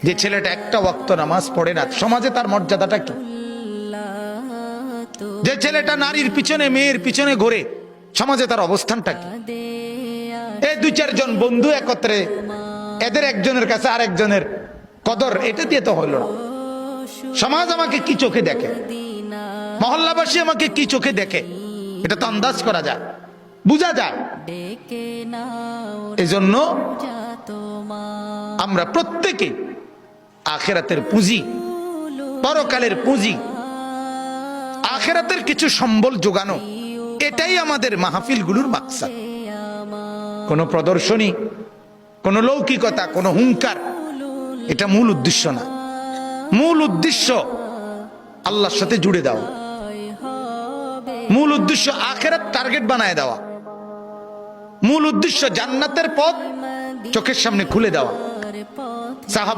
যে ছেলেটা একটা ওয়াক্ত নামাজ পড়ে না, সমাজে তার মর্যাদাটা কি? যে ছেলেটা নারীর পিছনে মেয়ের পিছনে ঘুরে, সমাজে তার অবস্থানটা কি? এই দুই চারজন বন্ধু একত্রে, এদের একজনের কাছে আরেকজনের কদর, এটা দিয়ে তো হইল না। সমাজ আমাকে কি চোখে দেখে, মহল্লাবাসী আমাকে কি চোখে দেখে, এটা তো আন্দাজ করা যায়, বোঝা যায়। এজন্য আমরা প্রত্যেকে আখিরাতের পুঁজি, পরকালের পুঁজি, আখিরাতের কিছু সম্বল যোগানো, এটাই আমাদের মাহফিলগুলোর মাকসাদ। কোনো প্রদর্শনী, কোনো লৌকিকতা, কোনো হুঙ্কার, এটা মূল উদ্দেশ্য না। মূল উদ্দেশ্য আল্লাহর সাথে জুড়ে দেওয়া, মূল উদ্দেশ্য আখিরাত টার্গেট বানায় দেওয়া, মূল উদ্দেশ্য জান্নাতের পথ চোখের সামনে খুলে দেওয়া। সাহাবা